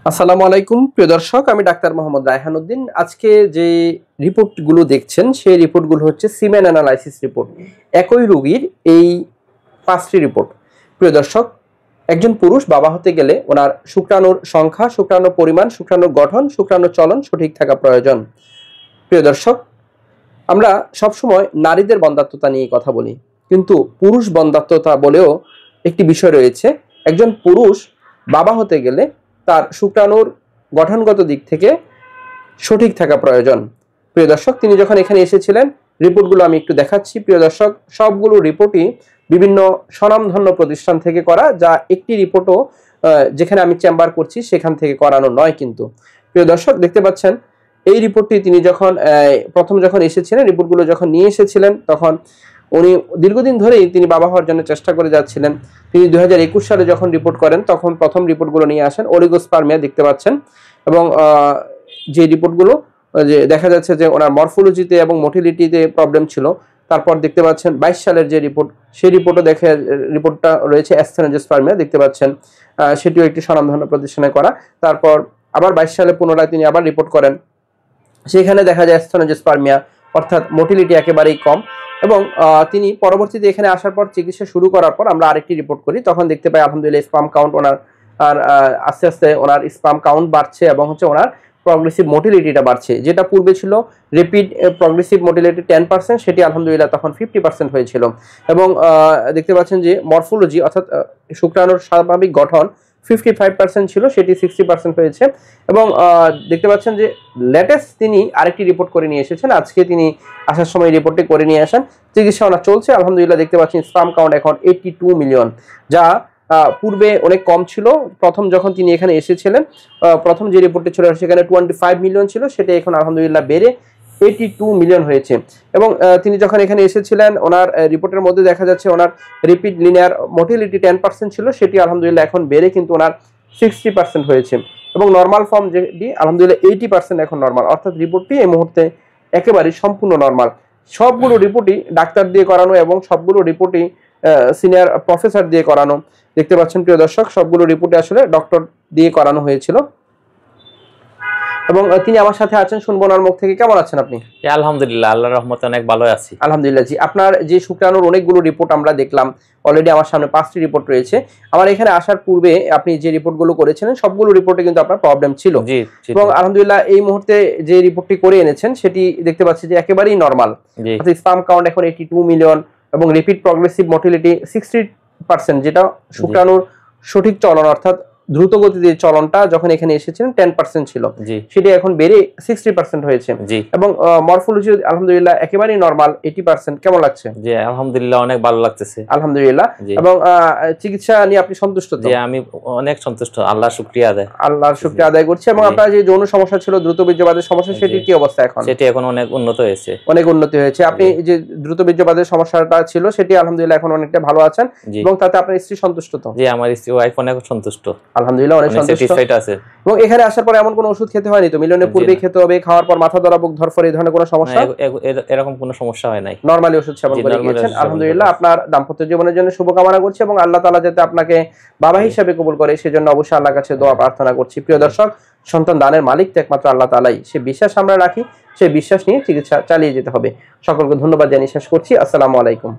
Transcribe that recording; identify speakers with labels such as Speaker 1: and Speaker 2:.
Speaker 1: আসসালামু আলাইকুম প্রিয় দর্শক, আমি ডাক্তার মোহাম্মদ রায়হান উদ্দিন। আজকে যে রিপোর্টগুলো দেখছেন সেই রিপোর্টগুলো হচ্ছে সিমেন অ্যানালাইসিস রিপোর্ট। একই রোগীর এই 5টি রিপোর্ট। প্রিয় দর্শক, একজন পুরুষ বাবা হতে গেলে ওনার শুক্রাণুর সংখ্যা, শুক্রাণুর পরিমাণ, শুক্রাণুর গঠন, শুক্রাণুর চলন সঠিক থাকা প্রয়োজন। প্রিয় দর্শক, আমরা সবসময় নারীদের বন্ধ্যাত্বতা নিয়ে কথা বলি, কিন্তু পুরুষ বন্ধ্যাত্বতা বলেও একটি বিষয় রয়েছে। একজন পুরুষ বাবা হতে গেলে তার শুক্রাণুর গঠনগত দিক থেকে সঠিক থাকা প্রয়োজন। প্রিয় দর্শক, তিনি যখন এখানে এসেছিলেন, রিপোর্টগুলো আমি একটু দেখাচ্ছি। প্রিয় দর্শক, সবগুলো রিপোর্টই বিভিন্ন স্বনামধন্য প্রতিষ্ঠান থেকে করা, যা একটি রিপোর্টও যেখানে আমি চেম্বার করছি সেখান থেকে করানো নয়। কিন্তু প্রিয় দর্শক, দেখতে পাচ্ছেন এই রিপোর্টটি তিনি যখন যখন এসেছিলেন, রিপোর্টগুলো যখন নিয়ে এসেছিলেন, তখন উনি দীর্ঘদিন ধরেই তিনি বাবা হওয়ার জন্য চেষ্টা করে যাচ্ছিলেন। তিনি 2021 সালে যখন রিপোর্ট করেন, তখন প্রথম রিপোর্টগুলো নিয়ে আসেন, অলিগোস্পার্মিয়া দেখতে পাচ্ছেন। এবং যে রিপোর্টগুলো যে দেখা যাচ্ছে যে ওনার মরফোলজিতে এবং মোটিলিটিতে প্রবলেম ছিল। তারপর দেখতে পাচ্ছেন 22 সালের যে রিপোর্ট, সেই রিপোর্টটা রয়েছে অ্যাসথেনোজোস্পার্মিয়া দেখতে পাচ্ছেন, সেটিও একটি স্বনামধন্য প্রতিষ্ঠানে করা। তারপর আবার 22 সালে পুনরায় তিনি আবার রিপোর্ট করেন, সেখানে দেখা যায় অ্যাসথেনোজোস্পার্মিয়া, অর্থাৎ মোটিলিটি একেবারেই কম। এবং তিনি পরবর্তীতে এখানে আসার পর চিকিৎসা শুরু করার পর আমরা আরেকটি রিপোর্ট করি, তখন দেখতে পাই আলহামদুলিল্লাহ স্পাম কাউন্ট ওনার আর আস্তে আস্তে ওনার স্পাম কাউন্ট বাড়ছে এবং হচ্ছে ওনার প্রগ্রেসিভ মোটিলিটিটা বাড়ছে। যেটা পূর্বে ছিল রেপিড প্রগ্রেসিভ মোটিলিটি 10%, সেটি আলহামদুলিল্লাহ তখন 50% হয়েছিল। এবং দেখতে পাচ্ছেন যে মরফোলজি অর্থাৎ শুক্রাণুর স্বাভাবিক গঠন 55% ছিল, সেটি 60% হয়েছে। এবং দেখতে পাচ্ছেন যে লেটেস্ট তিনি আরেকটি রিপোর্ট করে নিয়ে এসেছেন। আজকে তিনি আসার সময় রিপোর্টটি করে নিয়ে আসেন। চিকিৎসা ওনার চলছে আলহামদুলিল্লাহ। দেখতে পাচ্ছেন স্পাম কাউন্ট এখন 82 মিলিয়ন, যা পূর্বে অনেক কম ছিল। প্রথম যখন তিনি এখানে এসেছিলেন, প্রথম যে রিপোর্টটি ছিল সেখানে 25 মিলিয়ন ছিল, সেটা এখন আলহামদুলিল্লাহ বেড়ে 82 মিলিয়ন হয়েছে। এবং তিনি যখন এখানে এসেছিলেন, ওনার রিপোর্টের মধ্যে দেখা যাচ্ছে ওনার রিপিড লিনিয়ার মোটিলিটি 10% ছিল, সেটি আলহামদুলিল্লাহ এখন বেড়ে কিন্তু ওনার 60% হয়েছে। এবং নর্মাল ফর্ম যেটি আলহামদুলিল্লাহ 80% এখন নর্মাল, অর্থাৎ রিপোর্টটি এই মুহূর্তে একেবারে সম্পূর্ণ নর্মাল। সবগুলো রিপোর্টই ডাক্তার দিয়ে করানো এবং সবগুলো রিপোর্টই সিনিয়র প্রফেসর দিয়ে করানো। দেখতে পাচ্ছেন প্রিয় দর্শক, সবগুলো রিপোর্টে আসলে ডক্টর দিয়ে করানো হয়েছিল। এবং তিনি আমার সাথে আছেন, শুনবো ওনার মুখ থেকে। কেমন আছেন আপনি?
Speaker 2: আলহামদুলিল্লাহ, আল্লাহর রহমতে অনেক ভালো আছি।
Speaker 1: আলহামদুলিল্লাহ। জি, আপনার যে শুক্রাণুর অনেকগুলো রিপোর্ট আমরা দেখলাম, অলরেডি আমার সামনে 5টি রিপোর্ট রয়েছে। আমার এখানে আসার পূর্বে আপনি যে রিপোর্টগুলো করেছিলেন সবগুলো রিপোর্টে কিন্তু আপনার প্রবলেম ছিল। এবং আলহামদুলিল্লাহ এই মুহূর্তে যে রিপোর্টটি করে এনেছেন সেটি দেখতে পাচ্ছি যে একেবারেই নরমাল। অর্থাৎ স্পাম কাউন্ট এখন 82 মিলিয়ন এবং রিপিড প্রগ্রেসিভ মোটিলিটি 60%, যেটা শুক্রাণুর সঠিক চলন অর্থাৎ দ্রুত গতিতে চলনটা যখন এখানে এসেছিলেন 10% ছিল, সেটি এখন বেড়ে 60% হয়েছে। এবং মরফোলজি আলহামদুলিল্লাহ একেবারেই নরমাল 80%। কেমন লাগছে?
Speaker 2: জি আলহামদুলিল্লাহ, অনেক ভালো লাগতেছে
Speaker 1: আলহামদুলিল্লাহ। এবং চিকিৎসা নিয়ে আপনি সন্তুষ্ট তো?
Speaker 2: জি আমি অনেক সন্তুষ্ট, আল্লাহর শুকরিয়া
Speaker 1: আদায় করছি। এবং আপনার যে যৌন সমস্যা ছিল, দ্রুত বীর্যপাতের সমস্যা, সেটি কি অবস্থা এখন?
Speaker 2: সেটি এখন অনেক উন্নত হয়েছে।
Speaker 1: অনেক উন্নতি হয়েছে। আপনি যে দ্রুত বীর্যপাতের সমস্যাটা ছিল সেটি আলহামদুলিল্লাহ এখন অনেকটা ভালো আছেন। এবং তাতে আপনার স্ত্রী সন্তুষ্ট তো?
Speaker 2: জি, আমার স্ত্রী ওয়াইফ অনেক সন্তুষ্ট
Speaker 1: আলহামদুলিল্লাহ, অনেক সন্তুষ্ট আছে। এবং এখানে আসার পর এমন কোনো ওষুধ খেতে হয়নি তো? মিলনের পূর্বে খেতে হবে, খাওয়ার পর মাথা ধরা, বুক ধরফর, এই ধরনের কোনো সমস্যা?
Speaker 2: এরকম কোনো সমস্যা হয় নাই,
Speaker 1: নরমালি ওষুধ সেবন করে গিয়েছেন। আলহামদুলিল্লাহ। আপনার দাম্পত্য জীবনের জন্য শুভকামনা করছি এবং আল্লাহ তাআলা যাতে আপনাকে বাবা হিসেবে কবুল করে সেজন্য অবশ্যই আল্লাহর কাছে দোয়া প্রার্থনা করছি। প্রিয় দর্শক, সন্তান দানের মালিক তো একমাত্র আল্লাহ তাআলাই। সে বিশ্বাস আমরা রাখি, সেই বিশ্বাস নিয়ে চিকিৎসা চালিয়ে যেতে হবে। সকলকে ধন্যবাদ জানিয়ে শেষ করছি। আসসালামু আলাইকুম।